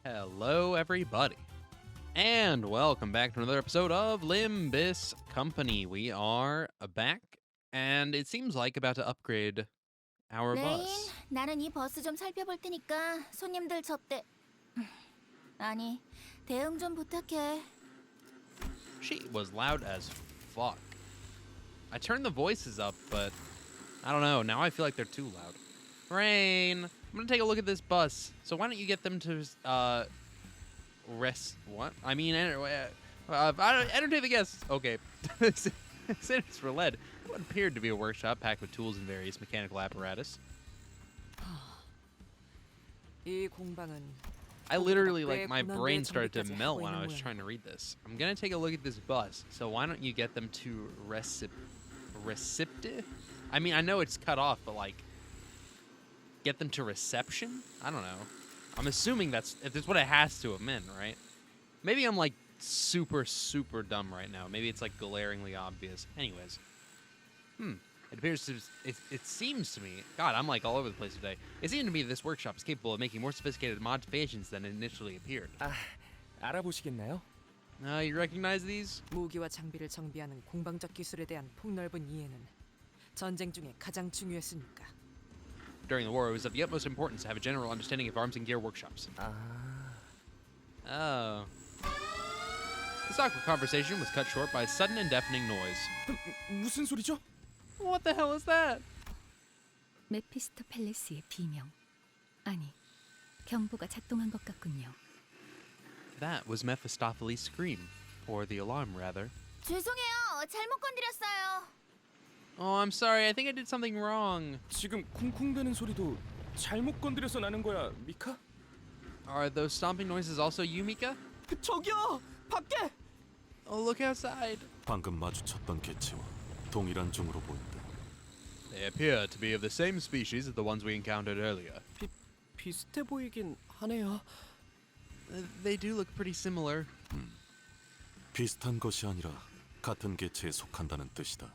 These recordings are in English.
Hello, everybody, and welcome back to another episode of Limbus Company. We are back, and it seems like about to upgrade our 레인, bus. 나는 이 버스 좀 살펴볼 테니까 손님들 접대. 아니, 대응 좀 부탁해. She was loud as fuck. I turned the voices up, but I don't know. Now I feel like they're too loud. Rain, I'm gonna take a look at this bus. So why don't you get them to what? I mean, entertain the guests. Okay. Centers for lead. What appeared to be a workshop packed with tools and various mechanical apparatus. 이 공방은 I literally, like, my brain started to melt when I was trying to read this. I'm gonna take a look at this bus. So why don't you get them to receptive? I mean, I know it's cut off, but like, get them to reception? I don't know. I'm assuming that's what it has to have meant, right? Maybe I'm like super dumb right now. Maybe it's like glaringly obvious. Anyways, it appears to. It seems to me. God, I'm like all over the place today. It seemed to me that this workshop is capable of making more sophisticated modifications than initially appeared. 알아보시겠나요? You recognize these? 무기와 장비를 정비하는 공방적 기술에 대한 폭넓은 이해는 전쟁 중에 가장 중요했으니까. During the war, it was of the utmost importance to have a general understanding of arms and gear workshops. Oh. This awkward conversation was cut short by a sudden and deafening noise. 무슨 소리죠? What the hell is that? 메피스토 팰리스의 비명. 아니, 경보가 작동한 것 같군요. That was Mephistopheles' scream, or the alarm, rather. 죄송해요. 잘못 건드렸어요. Oh, I'm sorry. I think I did something wrong. 지금 쿵쿵대는 소리도 잘못 건드려서 나는 거야, 미카? Are those stomping noises also you, Mika? 저기요! 밖에! Oh, look outside. 방금 마주쳤던 개체와 동일한 종으로 보인다. They appear to be of the same species as the ones we encountered earlier. 비슷해 보이긴 하네요. They do look pretty similar. 비슷한 것이 아니라 같은 개체에 속한다는 뜻이다.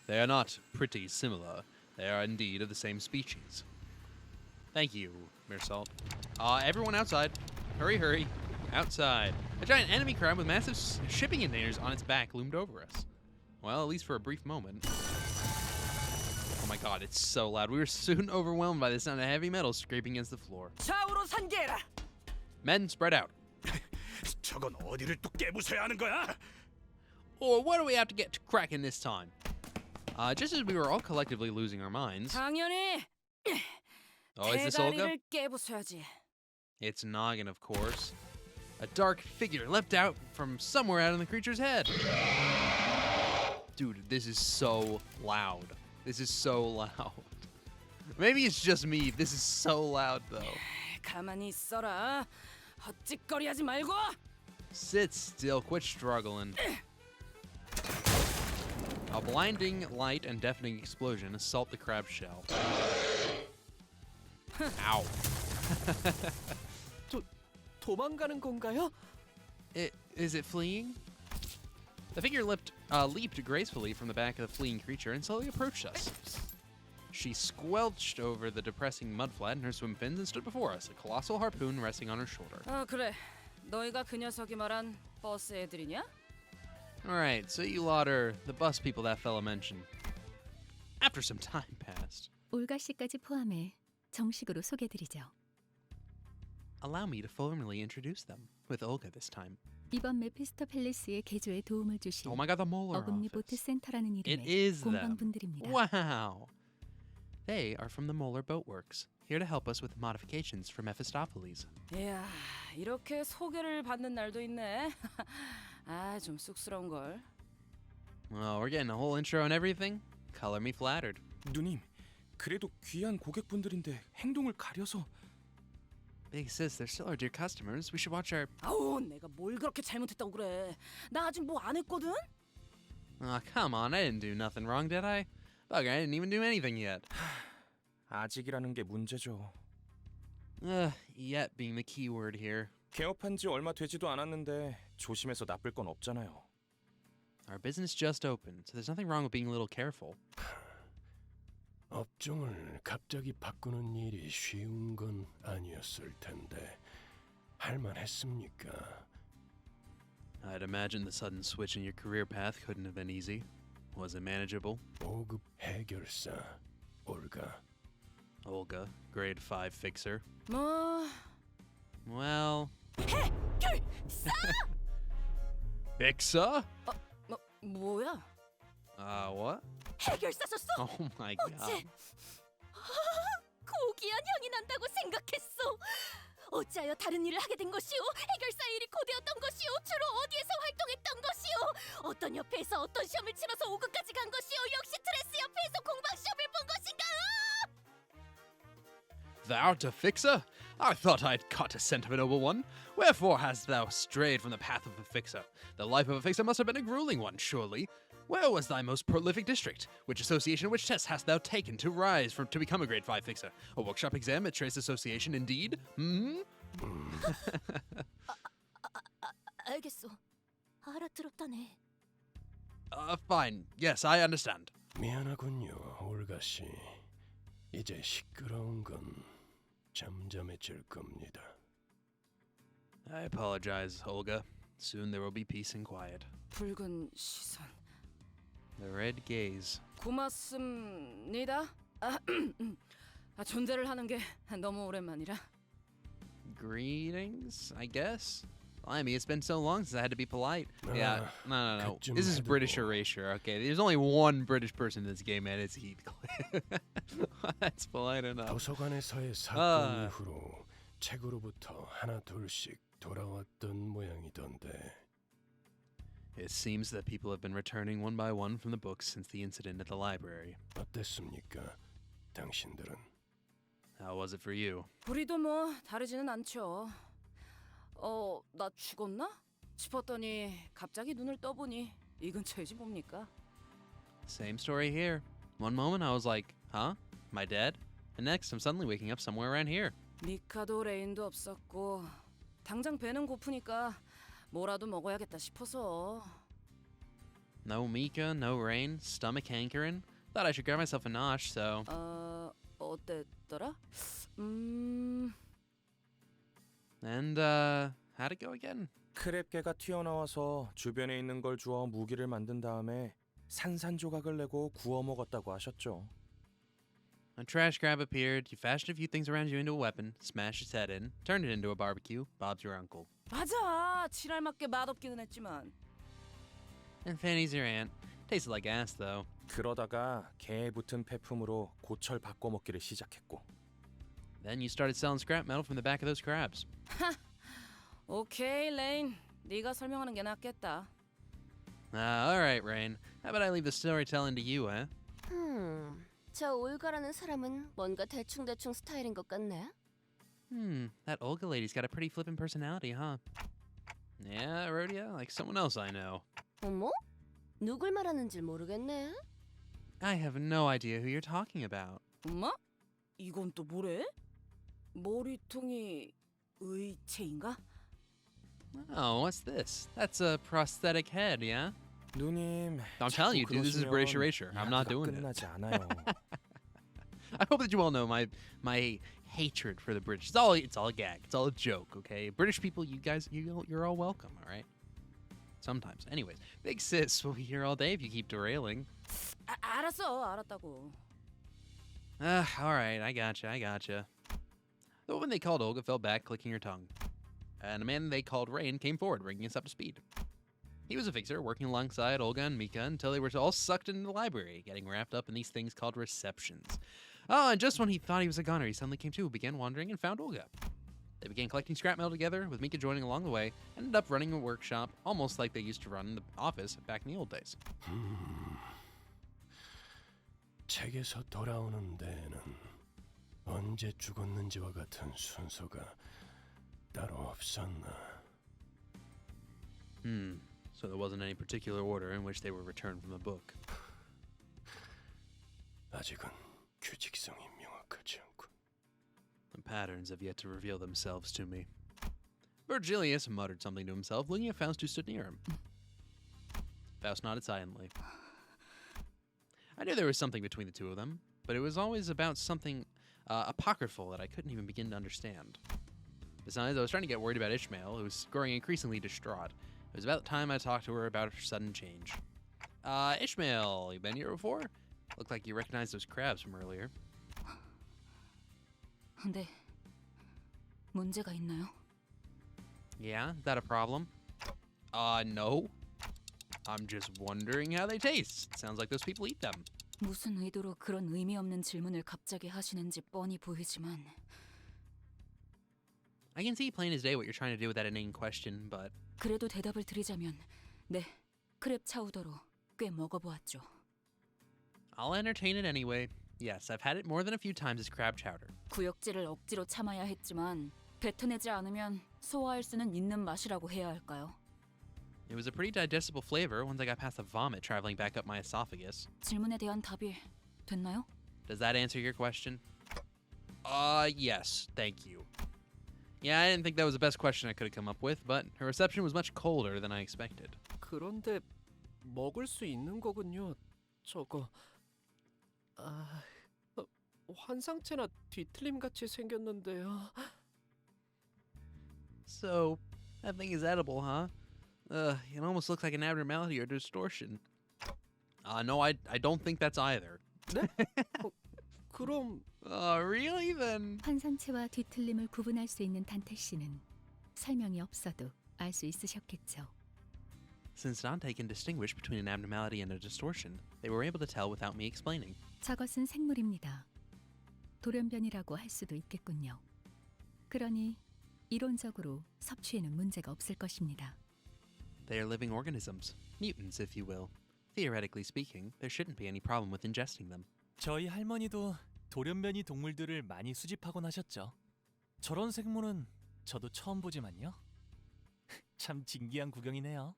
They are not pretty similar. They are indeed of the same species. Thank you, Meersalt. Everyone outside. Hurry. Outside. A giant enemy crab with massive shipping containers on its back loomed over us. Well, at least for a brief moment. Oh my god, it's so loud. We were soon overwhelmed by the sound of heavy metal scraping against the floor. 좌우로 산계해라. Men, spread out. 저건 어디를 또 깨부숴야 하는 거야? Or what do we have to get to cracking this time? Just as we were all collectively losing our minds. 당연히 Oh, is this Olga? 대가리를 깨부숴야지. It's Noggin, of course. A dark figure leapt out from somewhere out in the creature's head. Dude, this is so loud. This is so loud. Maybe it's just me. This is so loud, though. 가만히 있어라. 헛짓거리하지 말고. Sit still. Quit struggling. A blinding light and deafening explosion assault the crab shell. Ow. 도망가는 건가요? Is it fleeing? The figure leaped gracefully from the back of the fleeing creature and slowly approached us. She squelched over the depressing mudflat in her swim fins and stood before us, a colossal harpoon resting on her shoulder. 그래. 너희가 그 녀석이 말한 버스 애들이냐? Alright, so you lot are the bus people that fella mentioned. After some time passed. 올가 씨까지 포함해 정식으로 소개드리죠. Allow me to formally introduce them, with Olga this time. 이번 메피스토 팰리스의 개조에 도움을 주신 Oh my god, the Molar 어금니 보트 office. 센터라는 It 이름의 is them. 공방분들입니다. Wow. They are from the Molar Boatworks, here to help us with modifications for Mephistopheles. 이야, 이렇게 소개를 받는 날도 있네. 좀 쑥스러운 걸. Well, we're getting a whole intro and everything. Color me flattered. 누님, 그래도 귀한 고객분들인데 행동을 가려서 Big sis, they're still our dear customers. We should watch our... 아우, 내가 뭘 그렇게 잘못했다고 그래. 나 아직 뭐 안 했거든. Aw, come on, I didn't do nothing wrong, did I? Bugger, I didn't even do anything yet. 아직이라는 게 문제죠. Yet being the key word here. 개업한 지 얼마 되지도 않았는데 조심해서 나쁠 건 없잖아요. Our business just opened, so there's nothing wrong with being a little careful. 업종을 갑자기 바꾸는 일이 쉬운 건 아니었을 텐데 할만했습니까? I'd imagine the sudden switch in your career path couldn't have been easy. Was it manageable? 5급 해결사 올가. Olga, grade 5 fixer. 뭐 Well... Fixer? 뭐야? What? 해결사 줬어. Oh my god. 어째 고귀한 향이 난다고 생각했어. 어찌하여 다른 일을 하게 된 것이오? 해결사 일이 고되었던 것이오? 주로 어디에서 활동했던 것이오? 어떤 협회에서 어떤 시험을 치러서 5급까지 간 것이오? 역시 트레스 협회에서 공방 시험을 본 것인가? Thou art a fixer? I thought I had caught a scent of a noble one. Wherefore hast thou strayed from the path of a fixer? The life of a fixer must have been a grueling one, surely. Where was thy most prolific district? Which association, which test hast thou taken to rise to become a grade 5 fixer? A workshop exam at Trace Association, indeed? 알겠어. 알아들었다네. Fine. Yes, I understand. 미안하군요, 올가 씨. 이제 시끄러운 건 잠잠해질 겁니다. I apologize, Olga. Soon there will be peace and quiet. 붉은 시선. The red gaze. 고맙습니다. 존대를 하는 게 너무 오랜만이라. Greetings, I guess? Blimey, it's been so long since I had to be polite. Yeah, Ah, no. 그쯤 This is British 해두고. erasure. Okay, there's only one British person in this game, and it's Heathcliff. That's polite enough. 도서관에서의 사건 아. 이후로 책으로부터 하나 둘씩 돌아왔던 모양이던데. It seems that people have been returning one by one from the books since the incident at the library. 어땠습니까, 당신들은? How was it for you? 우리도 뭐 다르지는 않죠. 나 죽었나? 싶었더니 갑자기 눈을 떠보니 이 근처이지 뭡니까? Same story here. One moment I was like, huh? Am I dead? And next I'm suddenly waking up somewhere around here. 미카도 레인도 없었고 당장 배는 고프니까 뭐라도 먹어야겠다 싶어서. No Mika, no rain, stomach hankering. Thought I should grab myself a nosh, so... 어땠더라? And, how'd it go again? 크랩개가 튀어나와서 주변에 있는 걸 주워 무기를 만든 다음에 산산조각을 내고 구워 먹었다고 하셨죠. A trash crab appeared, you fashioned a few things around you into a weapon, smashed its head in, turned it into a barbecue, Bob's your uncle. 맞아. 칠할 맞게 맛없기는 했지만. And Fanny's your aunt. Tasted like ass, though. 그러다가 개에 붙은 폐품으로 고철 바꿔 먹기를 시작했고. Then you started selling scrap metal from the back of those crabs. 오케이, 레인. 네가 설명하는 게 낫겠다. Alright, Rain. How about I leave the storytelling to you, eh? 저 올가라는 사람은 뭔가 대충대충 스타일인 것 같네. That Olga lady's got a pretty flippin' personality, huh? Yeah, Rhodia, like someone else I know. 어머? 누굴 말하는지 모르겠네. I have no idea who you're talking about. 엄마? 이건 또 뭐래? 머리통이 의체인가? Oh, what's this? That's a prosthetic head, yeah? 누님, I'm telling you, dude, this is British erasure. I'm not doing it. 끝나지 않아요. I hope that you all know my hatred for the British. It's all a gag. It's all a joke, okay? British people, you guys, you're all welcome, all right? Sometimes. Anyways, Big Sis will be here all day if you keep derailing. 알았어, 알았다고. All right, I gotcha. The woman they called Olga fell back, clicking her tongue. And a man they called Rain came forward, bringing us up to speed. He was a fixer, working alongside Olga and Mika until they were all sucked into the library, getting wrapped up in these things called receptions. Oh, and just when he thought he was a gunner, he suddenly came to, began wandering, and found Olga. They began collecting scrap metal together, with Mika joining along the way, and ended up running a workshop, almost like they used to run the office back in the old days. 책에서 돌아오는 데에는 언제 죽었는지와 같은 순서가 따로 없었나. So there wasn't any particular order in which they were returned from the book. 아직은 규칙성이 명확하지 않군. The patterns have yet to reveal themselves to me. Virgilius muttered something to himself, looking at Faust who stood near him. Faust nodded silently. I knew there was something between the two of them, but it was always about something apocryphal that I couldn't even begin to understand. Besides, I was starting to get worried about Ishmael, who was growing increasingly distraught. It was about time I talked to her about her sudden change. Ishmael, you been here before? Looked like you recognized those crabs from earlier. 네. 문제가 있나요? Yeah, is that a problem? No. I'm just wondering how they taste. Sounds like those people eat them. 무슨 의도로 그런 의미 없는 질문을 갑자기 하시는지 뻔히 보이지만 I can see plain as day what you're trying to do with that inane question, but 그래도 대답을 드리자면 네, 크랩 차우더로 꽤 먹어보았죠. I'll entertain it anyway. Yes, I've had it more than a few times as crab chowder. 구역질을 억지로 참아야 했지만 뱉어내지 않으면 소화할 수는 있는 맛이라고 해야 할까요? It was a pretty digestible flavor once I got past the vomit traveling back up my esophagus. 질문에 대한 답이 됐나요? Does that answer your question? Yes, thank you. Yeah, I didn't think that was the best question I could have come up with, but her reception was much colder than I expected. 그런데 먹을 수 있는 거군요. 저거 환상체나 뒤틀림 같이 생겼는데요. So, that thing is edible, huh? It almost looks like an abnormality or distortion. No, I don't think that's either. 네? 그럼 Really then? 환상체와 뒤틀림을 구분할 수 있는 단테 씨는 설명이 없어도 알 수 있으셨겠죠. Since Dante can distinguish between an abnormality and a distortion, they were able to tell without me explaining. 저것은 생물입니다. 돌연변이라고 할 수도 있겠군요. 그러니 이론적으로 섭취에는 문제가 없을 것입니다. They are living organisms, mutants if you will. Theoretically speaking, there shouldn't be any problem with ingesting them. 저희 할머니도 돌연변이 동물들을 많이 수집하곤 하셨죠. 저런 생물은 저도 처음 보지만요. 참 진기한 구경이네요.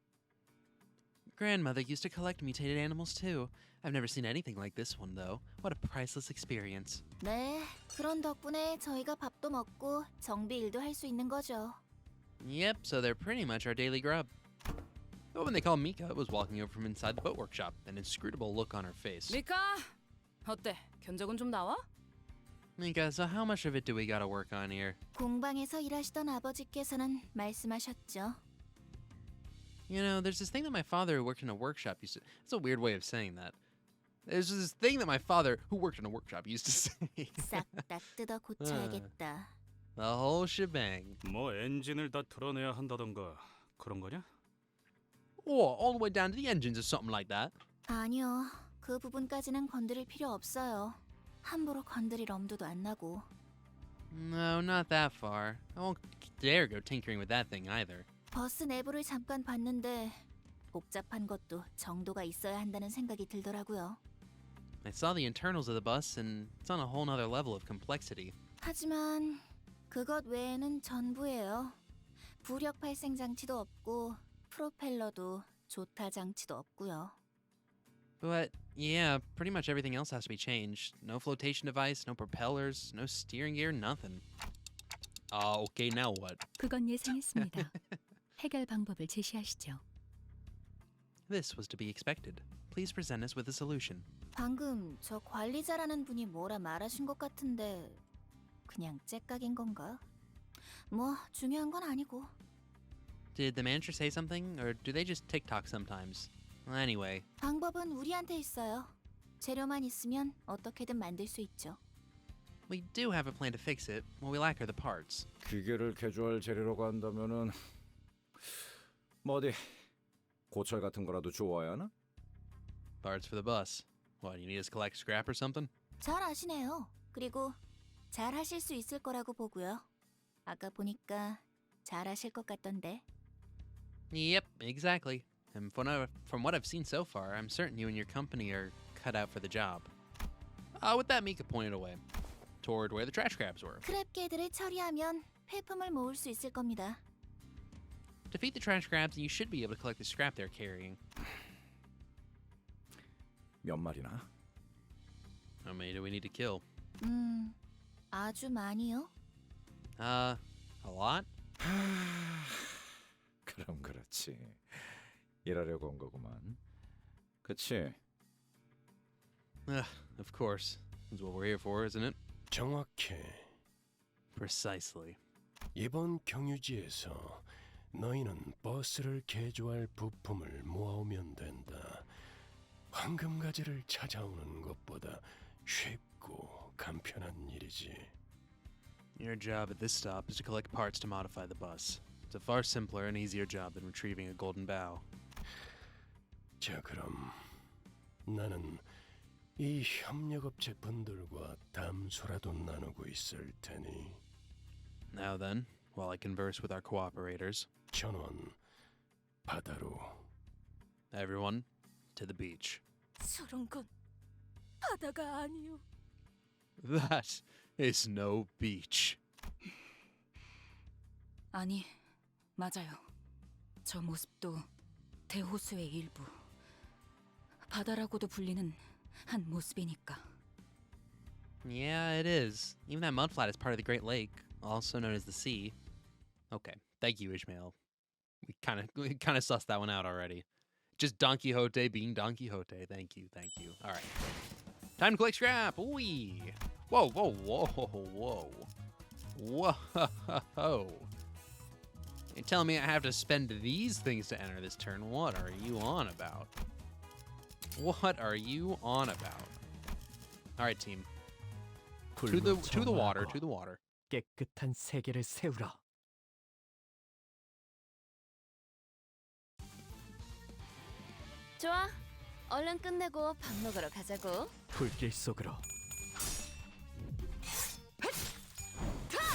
Grandmother used to collect mutated animals too. I've never seen anything like this one though. What a priceless experience. 네, 그런 덕분에 저희가 밥도 먹고 정비 일도 할 수 있는 거죠. Yep, so they're pretty much our daily grub. But when they called Mika was walking over from inside the boat workshop, an inscrutable look on her face. 미카! 어때? 견적은 좀 나와? Mika, so how much of it do we gotta work on here? 공방에서 일하시던 아버지께서는 말씀하셨죠. You know, there's this thing that my father who worked in a workshop used to... It's a weird way of saying that. There's this thing that my father who worked in a workshop used to say. 싹 다 뜯어 고쳐야겠다. The whole shebang. 뭐 엔진을 다 털어내야 한다던가 그런 거냐? Or all the way down to the engines or something like that. 아니요, 그 부분까지는 건드릴 필요 없어요. 함부로 건드릴 엄두도 안 나고. No, not that far. I won't dare go tinkering with that thing either. 버스 내부를 잠깐 봤는데 복잡한 것도 정도가 있어야 한다는 생각이 들더라고요. I saw the internals of the bus and it's on a whole nother level of complexity. 하지만 그것 외에는 전부예요. 부력 발생 장치도 없고 프로펠러도 조타 장치도 없고요. But yeah, pretty much everything else has to be changed. No flotation device, no propellers, no steering gear, nothing. Okay, now what? 그건 예상했습니다. 해결 방법을 제시하시죠. This was to be expected. Please present us with a solution. 방금 저 관리자라는 분이 뭐라 말하신 것 같은데 그냥 째깍인 건가? 뭐 중요한 건 아니고. Did the manager say something, or do they just tick-tock sometimes? Anyway. 방법은 우리한테 있어요. 재료만 있으면 어떻게든 만들 수 있죠. We do have a plan to fix it. What we lack are the parts. 기계를 개조할 재료라고 한다면은 뭐 어디 고철 같은 거라도 주워야 하나? Parts for the bus. What, you need us to collect scrap or something? 잘 아시네요. 그리고 잘 하실 수 있을 거라고 보고요. 아까 보니까 잘 하실 것 같던데. Yep, exactly. And from what I've seen so far, I'm certain you and your company are cut out for the job. With that, Mika pointed away, toward where the trash crabs were. 크랩개들을 처리하면 폐품을 모을 수 있을 겁니다. Defeat the trash crabs and you should be able to collect the scrap they're carrying. 몇 마리나? How many do we need to kill? 아주 많이요? A lot? 그럼 그렇지. 일하려고 온 거구만. 그치? Of course. That's what we're here for, isn't it? 정확해. Precisely. 이번 경유지에서 너희는 버스를 개조할 부품을 모아오면 된다. 황금가지를 찾아오는 것보다 쉽고 간편한 일이지. Your job at this stop is to collect parts to modify the bus. It's a far simpler and easier job than retrieving a golden bough. 자, 그럼 나는 이 협력업체 분들과 담소라도 나누고 있을 테니 Now then, while I converse with our cooperators, 전원 바다로. everyone to the beach. 저런 건 바다가 아니요. That is no beach. 아니, 맞아요. 저 모습도 대호수의 일부. 바다라고도 불리는 한 모습이니까. Yeah, it is. Even that mudflat is part of the Great Lake, also known as the sea. Okay, thank you, Ishmael. We kind of sussed that one out already. Just Don Quixote being Don Quixote. Thank you, thank you. All right, time to collect scrap. Wee. Whoa, whoa, whoa, whoa, whoa. You're telling me I have to spend these things to enter this turn? What are you on about? What are you on about? All right, team. To the water, to the water. 깨끗한 세계를 세우라. 좋아. 얼른 끝내고 밥 먹으러 가자고. 불길 속으로.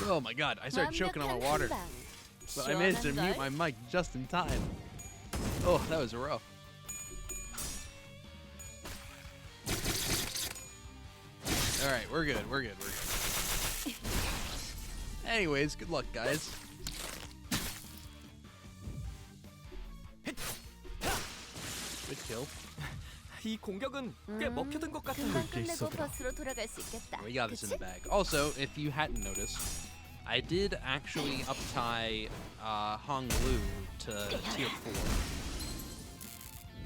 Oh my god, I started choking on my water. But I managed to mute my mic just in time. Oh, that was rough. Alright, we're good, we're good, we're good. Anyways, good luck, guys. Good kill. 이 공격은 꽤 먹혀든 것 같은 금방 불길 끝내고 속으로. 버스로 돌아갈 수 있겠다. We got this in the 그치? bag. Also, if you hadn't noticed, I did actually uptie Hong Lu to tier 4.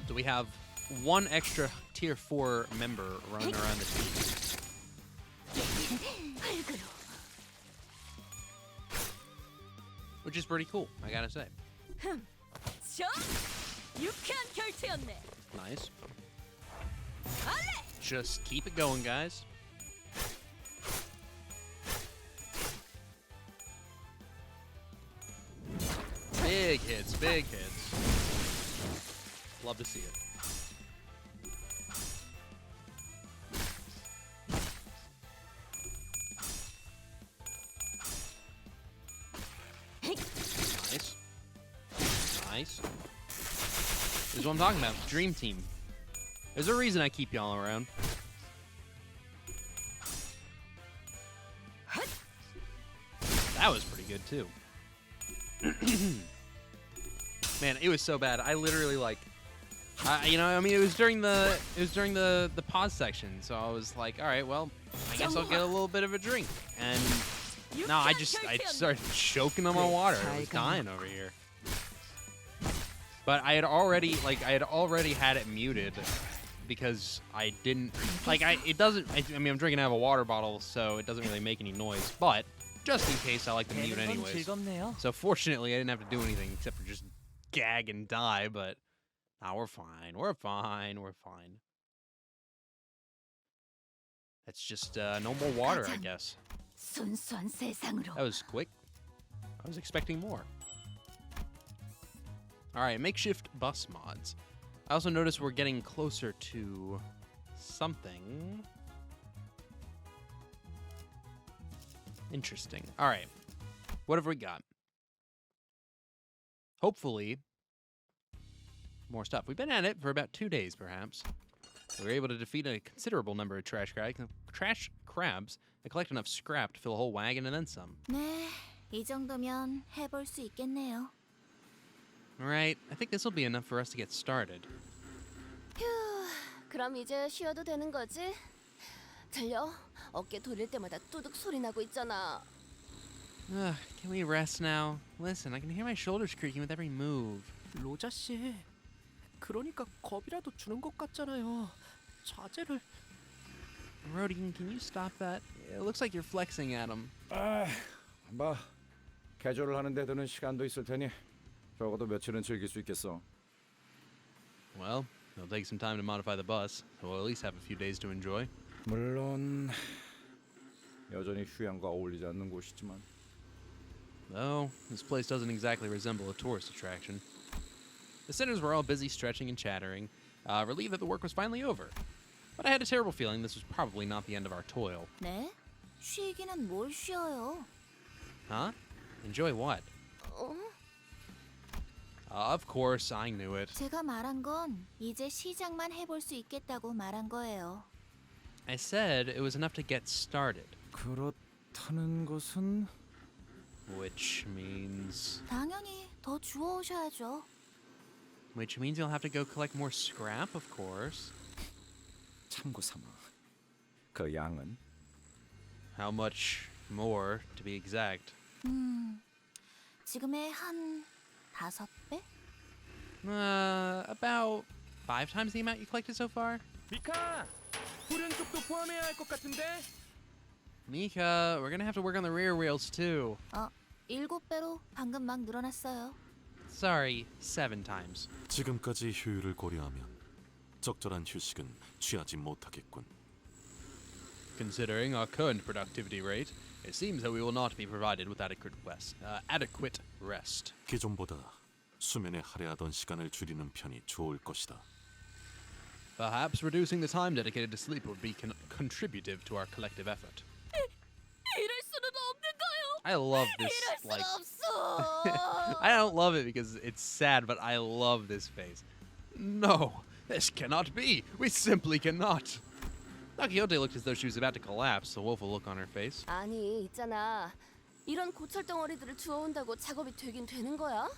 So we have one extra tier 4 member running around the team. Which is pretty cool, I gotta say. 저 유쾌한 결투였네. Nice. Just keep it going, guys. Big hits, big hits. Love to see it. Nice. Nice. This is what I'm talking about. Dream team. There's a reason I keep y'all around. That was pretty good too. Man, it was so bad. I literally like, you know, I mean, it was during the pause section, so I was like, all right, well, I guess I'll get a little bit of a drink. And no, I started choking on my water. I was dying over here. But I had already had it muted because I didn't like it doesn't. I mean, I'm drinking out of a water bottle, so it doesn't really make any noise. But just in case, I like to mute anyways. So fortunately, I didn't have to do anything except for just gag and die. But now we're fine. We're fine. We're fine. That's just no more water, I guess. 순수한 세상으로. That was quick. I was expecting more. All right, makeshift bus mods. I also noticed we're getting closer to something interesting. All right, what have we got? Hopefully, more stuff. We've been at it for about 2 days, perhaps. We were able to defeat a considerable number of trash crabs and collect enough scrap to fill a whole wagon and then some. 네, 이 정도면 해볼 수 있겠네요. All right, I think this will be enough for us to get started. 휴, 그럼 이제 쉬어도 되는 거지? 들려? 어깨 돌릴 때마다 뚜둑 소리 나고 있잖아. Can we rest now? Listen, I can hear my shoulders creaking with every move. 로자 씨, 그러니까 겁이라도 주는 것 같잖아요. 자제를. Rodian, can you stop that? It looks like you're flexing at him. 뭐 개조를 하는 데 드는 시간도 있을 테니 적어도 며칠은 즐길 수 있겠어. Well, it'll take some time to modify the bus, so we'll at least have a few days to enjoy. 물론 여전히 휴양과 어울리지 않는 곳이지만. Though, this place doesn't exactly resemble a tourist attraction. The sinners were all busy stretching and chattering, relieved that the work was finally over. But I had a terrible feeling this was probably not the end of our toil. 네? 쉬기는 뭘 쉬어요? Huh? Enjoy what? Of course, I knew it. 제가 말한 건 이제 시작만 해볼 수 있겠다고 말한 거예요. I said it was enough to get started. 그렇다는 것은 Which means... 당연히 더 주워오셔야죠. Which means you'll have to go collect more scrap, of course. 참고 삼아. 그 양은 How much more, to be exact? 지금의 한 5배? About 5 times the amount you collected so far? 미카! 후륜 쪽도 포함해야 할 것 같은데? Mika, we're gonna have to work on the rear wheels too. 7배로 방금 막 늘어났어요. Sorry, 7 times. 지금까지 효율을 고려하면 적절한 휴식은 취하지 못하겠군. Considering our current productivity rate, it seems that we will not be provided with adequate rest. 기존보다 수면에 할애하던 시간을 줄이는 편이 좋을 것이다. Perhaps reducing the time dedicated to sleep would be contributive to our collective effort. 이럴 수는 없는가요? I love this, 이럴 수 like... 없어. I don't love it because it's sad, but I love this face. No, this cannot be. We simply cannot. Don Quixote looked as though she was about to collapse, a woeful look on her face. 아니, 있잖아. 이런 고철 덩어리들을 주워온다고 작업이 되긴 되는 거야?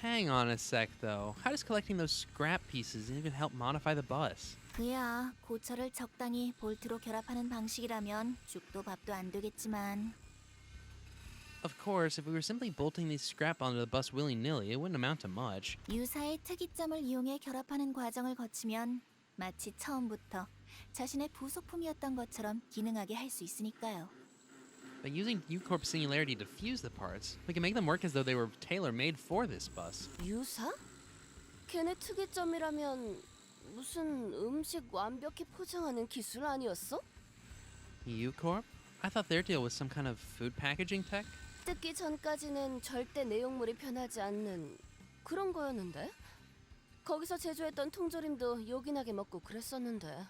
Hang on a sec, though. How does collecting those scrap pieces even help modify the bus? 그야 고철을 적당히 볼트로 결합하는 방식이라면 죽도 밥도 안 되겠지만 Of course, if we were simply bolting these scrap onto the bus willy-nilly, it wouldn't amount to much. 유사의 특이점을 이용해 결합하는 과정을 거치면 마치 처음부터 자신의 부속품이었던 것처럼 기능하게 할 수 있으니까요. By using U-Corp Singularity to fuse the parts, we can make them work as though they were tailor-made for this bus. 유사? 걔네 특이점이라면 무슨 음식 완벽히 포장하는 기술 아니었어? U-Corp? I thought their deal was some kind of food packaging tech. 뜯기 전까지는 절대 내용물이 변하지 않는 그런 거였는데? 거기서 제조했던 통조림도 요긴하게 먹고 그랬었는데.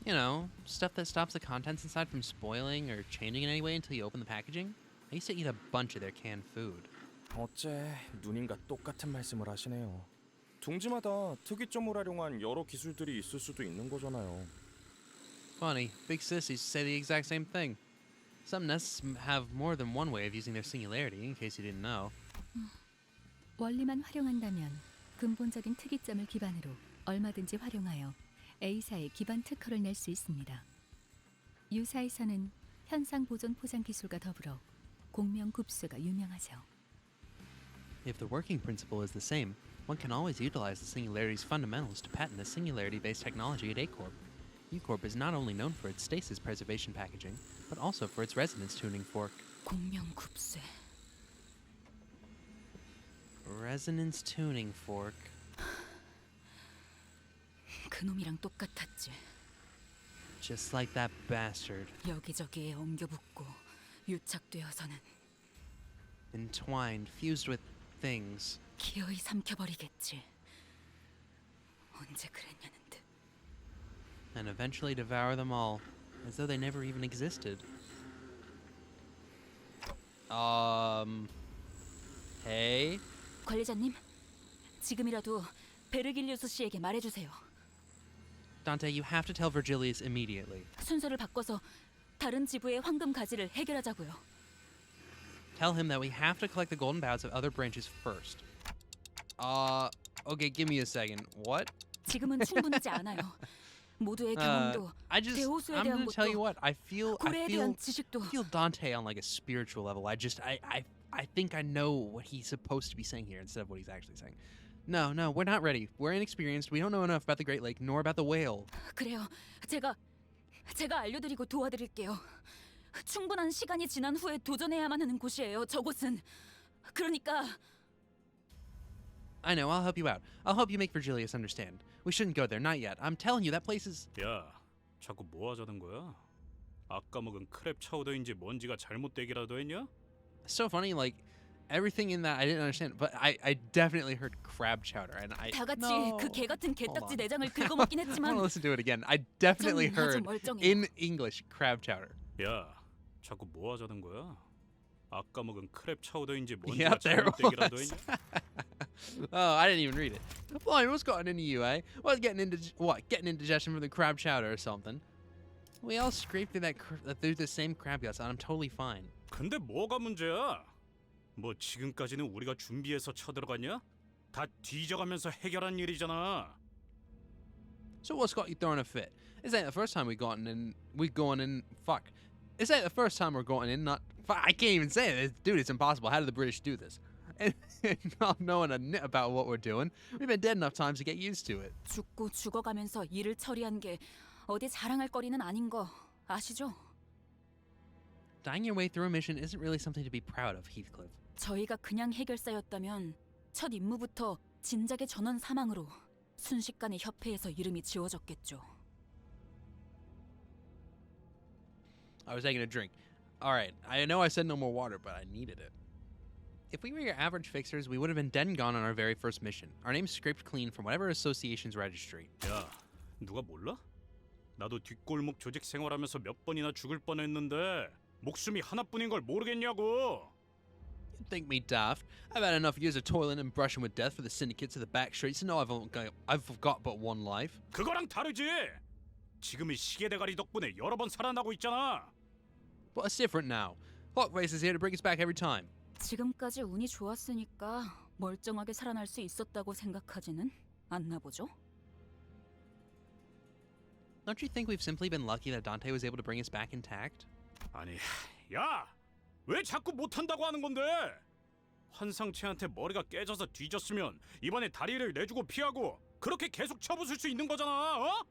You know, stuff that stops the contents inside from spoiling or changing in any way until you open the packaging. I used to eat a bunch of their canned food. 어째 누님과 똑같은 말씀을 하시네요. 둥지마다 특이점을 활용한 여러 기술들이 있을 수도 있는 거잖아요. Funny, big sissies say the exact same thing. Some nests have more than one way of using their singularity, in case you didn't know. 원리만 활용한다면 근본적인 특이점을 기반으로 얼마든지 활용하여 A사의 기반 특허를 낼 수 있습니다. U사에서는 현상 보존 포장 기술과 더불어 공명 굽수가 유명하죠. If the working principle is the same, one can always utilize the singularity's fundamentals to patent the singularity-based technology at A-Corp. U-Corp is not only known for its stasis preservation packaging, but also for its resonance tuning fork. 공명 굽쇠. Resonance tuning fork. 그놈이랑 똑같았지. Just like that bastard. 여기저기에 엉겨붙고 유착되어서는 Entwined, fused with things. 기어이 삼켜버리겠지. 언제 그랬냐는 듯. And eventually devour them all, as though they never even existed. Hey? 관리자님, 지금이라도 베르길리우스 씨에게 말해주세요. Dante, you have to tell Virgilius immediately. 순서를 바꿔서 다른 지부의 황금 가지를 해결하자고요. Tell him that we have to collect the golden boughs of other branches first. Okay, give me a second. What? 지금은 충분하지 않아요. 모두의 경험도 I'm 대호수에 대한 gonna tell you 것도 what. I feel 지식도 Dante on like a spiritual level. I think I know what he's supposed to be saying here instead of what he's actually saying. No, we're not ready. We're inexperienced. We don't know enough about the Great Lake nor about the whale. 그래요. 제가 알려드리고 도와드릴게요. 충분한 시간이 지난 후에 도전해야만 하는 곳이에요. 저곳은. 그러니까 I know. I'll help you out. I'll help you make Virgilius understand. We shouldn't go there. Not yet. I'm telling you, that place is... 야, 자꾸 뭐 하자는 거야? 아까 먹은 크랩 차우더인지 뭔지가 잘못되기라도 했냐? so funny. Like, everything in that I didn't understand. But I definitely heard crab chowder. And I... 다 같이 No. 그 개 같은 Hold 게딱지 on. 내장을 긁어먹긴 I want 했지만 to listen to it again. I definitely 좀 heard 멀쩡해요. in English crab chowder. 야, 자꾸 뭐 하자는 거야? 아까 먹은 크랩 차우더인지 뭔지가 Yep, there it 잘못되기라도 was. 했냐? Oh, I didn't even read it. Blimey, what's gotten into you, eh? Getting indigestion from the crab chowder or something? We all scraped through through the same crab guts, and I'm totally fine. 근데 뭐가 문제야? 뭐 지금까지는 우리가 준비해서 쳐들어갔냐? 다 뒤져가면서 해결한 일이잖아. So what's got you throwing a fit? Is that the first time we've gone in? Fuck. Is that the first time we're going in? Not. Fuck, I can't even say it, dude. It's impossible. How did the British do this? And not knowing a nit about what we're doing, we've been dead enough times to get used to it. 죽고 죽어가면서 일을 처리한 게 어디 자랑할 거리는 아닌 거 아시죠? Dying your way through a mission isn't really something to be proud of, Heathcliff. 저희가 그냥 해결사였다면 첫 임무부터 진작의 전원 사망으로 순식간에 협회에서 이름이 지워졌겠죠. I was taking a drink. All right, I know I said no more water, but I needed it. If we were your average fixers, we would have been dead and gone on our very first mission. Our names scraped clean from whatever association's registry. 야, 누가 몰라? 나도 뒷골목 조직 생활하면서 몇 번이나 죽을 뻔했는데 목숨이 하나뿐인 걸 모르겠냐고. You'd think me daft. I've had enough years of toiling and brushing with death for the syndicates of the back streets to know I've got but one life. 그거랑 다르지. 지금은 시계 대가리 덕분에 여러 번 살아나고 있잖아. But it's different now. Clock Race is here to bring us back every time. 지금까지 운이 좋았으니까 멀쩡하게 살아날 수 있었다고 생각하지는 않나 보죠? Don't you think we've simply been lucky that Dante was able to bring us back intact? 아니, 야, 왜 자꾸 못한다고 하는 건데? 환상체한테 머리가 깨져서 뒤졌으면 이번에 다리를 내주고 피하고 그렇게 계속 쳐부술 수 있는 거잖아, 어?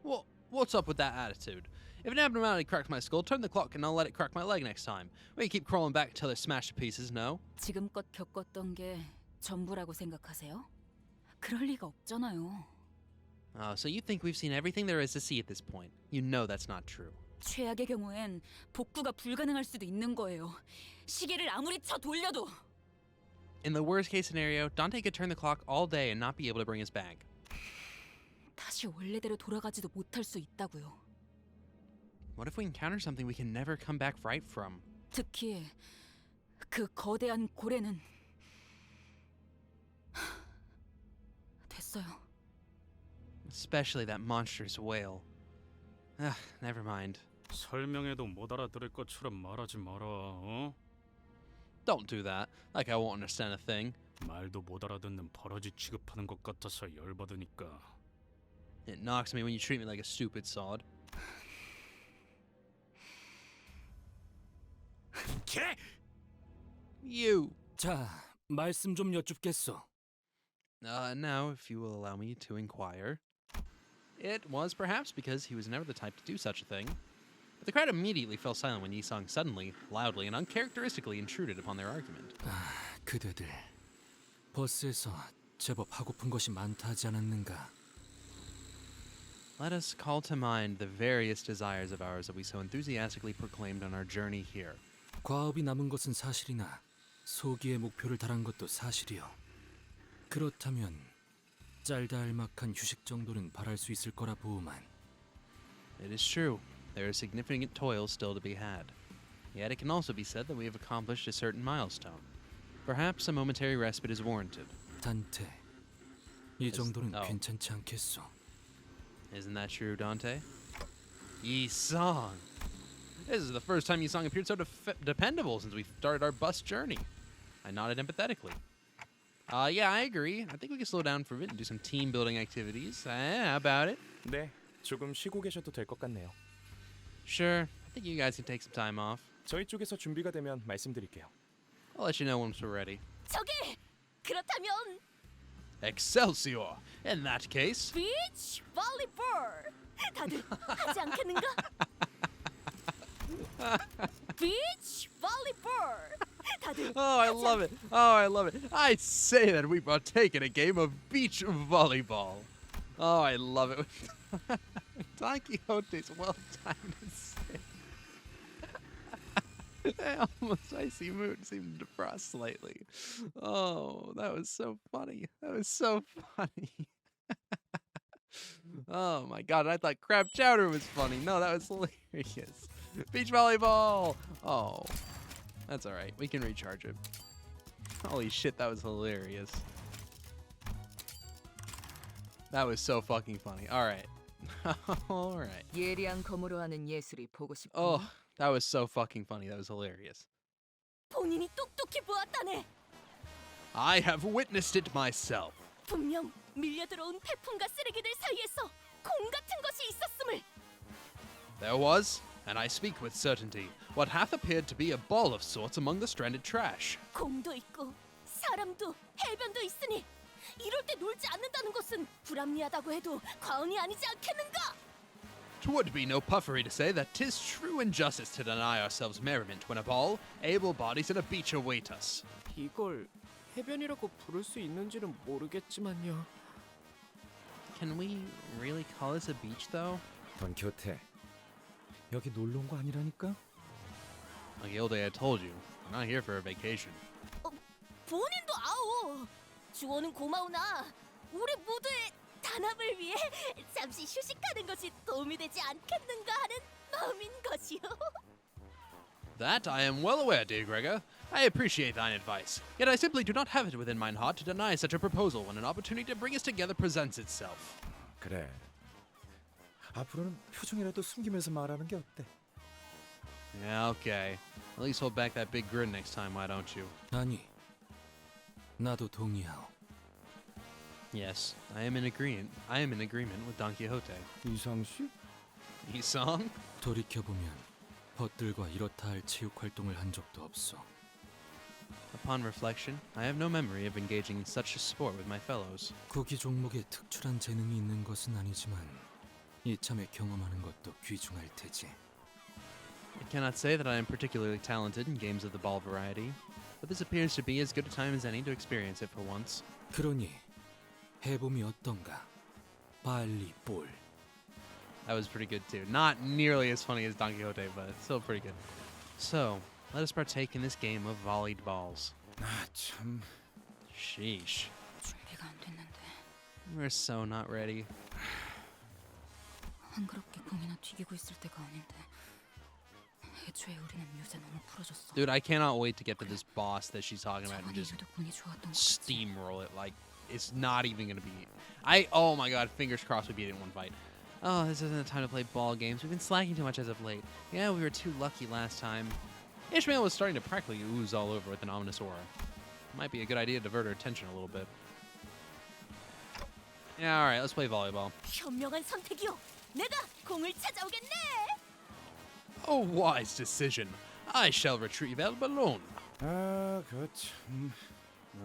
Well, what's up with that attitude? If an abnormality cracks my skull, turn the clock and I'll let it crack my leg next time. We keep crawling back till they're smashed to pieces, no? 지금껏 겪었던 게 전부라고 생각하세요? 그럴 리가 없잖아요. Oh, so you think we've seen everything there is to see at this point? You know that's not true. 최악의 경우엔 복구가 불가능할 수도 있는 거예요. 시계를 아무리 쳐 돌려도. In the worst case scenario, Dante could turn the clock all day and not be able to bring us back. 다시 원래대로 돌아가지도 못할 수 있다고요. What if we encounter something we can never come back right from? 특히 그 거대한 고래는 됐어요. Especially that monstrous whale. Never mind. 설명해도 못 알아들을 것처럼 말하지 마라, 어? Don't do that. Like I won't understand a thing. 말도 못 알아듣는 버러지 취급하는 것 같아서 열받으니까. It knocks me when you treat me like a stupid sod. 개! You! 자, 말씀 좀 여쭙겠소. Now, if you will allow me to inquire. It was perhaps because he was never the type to do such a thing. But the crowd immediately fell silent when Yisong suddenly, loudly, and uncharacteristically intruded upon their argument. 그대들 버스에서 제법 하고픈 것이 많다 하지 않았는가? Let us call to mind the various desires of ours that we so enthusiastically proclaimed on our journey here. 과업이 남은 것은 사실이나 소기의 목표를 달한 것도 사실이요. 그렇다면 짤다알막한 휴식 정도는 바랄 수 있을 거라 보오만. It is true, there is significant toil still to be had. Yet it can also be said that we have accomplished a certain milestone. Perhaps a momentary respite is warranted. 단테, 이 정도는 oh. 괜찮지 않겠소? Isn't that true, Dante? Yisong! This is the first time Yisong appeared so dependable since we started our bus journey. I nodded empathetically. Yeah, I agree. I think we can slow down for a bit and do some team building activities. How about it? 네, 조금 쉬고 계셔도 될 것 같네요. Sure. I think you guys can take some time off. 저희 쪽에서 준비가 되면 말씀드릴게요. I'll let you know once we're ready. 저기! 그렇다면 Excelsior! In that case... 비치 볼리볼. 다들 하지 않겠는가? 비치 볼리볼. 다들 Oh, I love it. Oh, I love it. I say that we partake in a game of beach volleyball. Oh, I love it. Don Quixote's well-timed escape. Almost icy mood seemed to frost slightly. Oh, that was so funny. That was so funny. Oh my god, I thought crab chowder was funny. No, that was hilarious. Beach volleyball! Oh, that's alright. We can recharge it. Holy shit, that was hilarious. That was so fucking funny. Alright. Alright. 예리한 검으로 하는 예술이 보고 싶어. Oh, that was so fucking funny. That was hilarious. 본인이 똑똑히 보았다네. I have witnessed it myself. 분명 밀려들어온 태풍과 쓰레기들 사이에서 공 같은 것이 있었음을. There was, and I speak with certainty, what hath appeared to be a ball of sorts among the stranded trash. 공도 있고 사람도 해변도 있으니 이럴 때 놀지 않는다는 것은 불합리하다고 해도 과언이 아니지 않겠는가? 'Twould be no puffery to say that 'tis true injustice to deny ourselves merriment when a ball, able bodies, and a beach await us. 이걸 해변이라고 부를 수 있는지는 모르겠지만요. Can we really call this a beach, though? 돈키호테, 여기 놀러 온 거 아니라니까? Like the old day I told you, we're not here for a vacation. 본인도 아오. 주어는 고마우나 우리 모두의 단합을 위해 잠시 휴식하는 것이 도움이 되지 않겠는가 하는 마음인 것이요. That I am well aware, dear Gregor. I appreciate thine advice. Yet I simply do not have it within mine heart to deny such a proposal when an opportunity to bring us together presents itself. 그래. 앞으로는 표정이라도 숨기면서 말하는 게 어때? Yeah, okay. At least hold back that big grin next time, why don't you? 아니, 나도 동의하오. Yes, I am in agreement. I am in agreement with Don Quixote. 이상 씨? 이상? 돌이켜보면 벗들과 이렇다 할 체육 활동을 한 적도 없어. Upon reflection, I have no memory of engaging in such a sport with my fellows. 구기 종목에 특출한 재능이 있는 것은 아니지만 이참에 경험하는 것도 귀중할 테지. I cannot say that I am particularly talented in games of the ball variety, but this appears to be as good a time as any to experience it for once. 그러니 해봄이 어떤가? 발리볼. That was pretty good too. Not nearly as funny as Don Quixote, but still pretty good. So, let us partake in this game of volleyed balls. 아 참. Sheesh. 준비가 안 됐는데. We're so not ready. 한그렇게 공이나 튀기고 있을 때가 아닌데. 애초에 우리는 요새 너무 풀어졌어. Dude, I cannot wait to get to this boss that she's talking about and 저번에 just 유독 운이 좋았던 것 같지. steamroll it. Like, it's not even gonna be... oh my god, fingers crossed we beat it in one fight. Oh, this isn't the time to play ball games. We've been slacking too much as of late. Yeah, we were too lucky last time. Ishmael was starting to practically ooze all over with an ominous aura. Might be a good idea to divert her attention a little bit. Yeah, alright, let's play volleyball. 현명한 선택이요. 내가 공을 찾아오겠네. A wise decision. I shall retrieve El Balloon. 아, 그 참.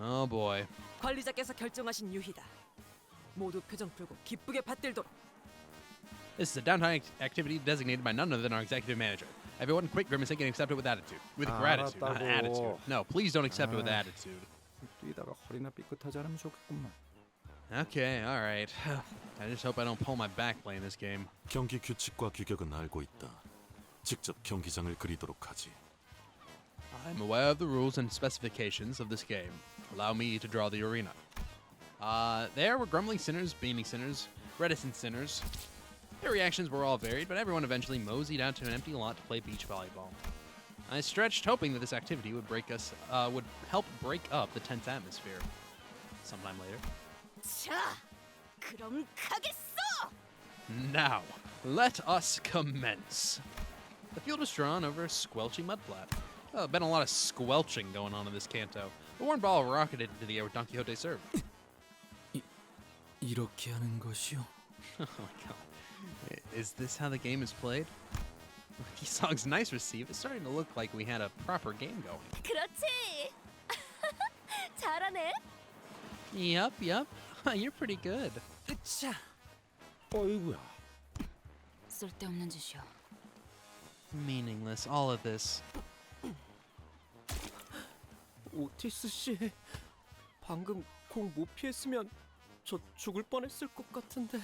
Oh boy. 관리자께서 결정하신 유희다. 모두 표정 풀고 기쁘게 받들도록. This is a downtime activity designated by none other than our executive manager. Everyone quit grimacing and accept it with attitude. With gratitude, not 알았다고. attitude. No, please don't accept it with attitude. 뛰다가 허리나 삐끗하지 않으면 좋겠구만. Okay, alright. I just hope I don't pull my back playing this game. 경기 규칙과 규격은 알고 있다. 직접 경기장을 그리도록 하지. I'm aware of the rules and specifications of this game. Allow me to draw the arena. There were grumbling sinners, beaming sinners, reticent sinners. Their reactions were all varied, but everyone eventually moseyed out to an empty lot to play beach volleyball. I stretched, hoping that this activity would would help break up the tense atmosphere. Sometime later. 자, 그럼 가겠어. Now, let us commence. The field was drawn over a squelchy mudflat. Been a lot of squelching going on in this canto. The worn ball rocketed into the air with Don Quixote served. 이렇게 하는 것이요? Oh my god. Is this how the game is played? Kisong's nice receive. It's starting to look like we had a proper game going. 그렇지. 잘하네. Yup. You're pretty good. 으차. 어이구야. 쓸데없는 짓이야. Meaningless, all of this. 오티스 씨, 방금 공 못 피했으면 저 죽을 뻔했을 것 같은데.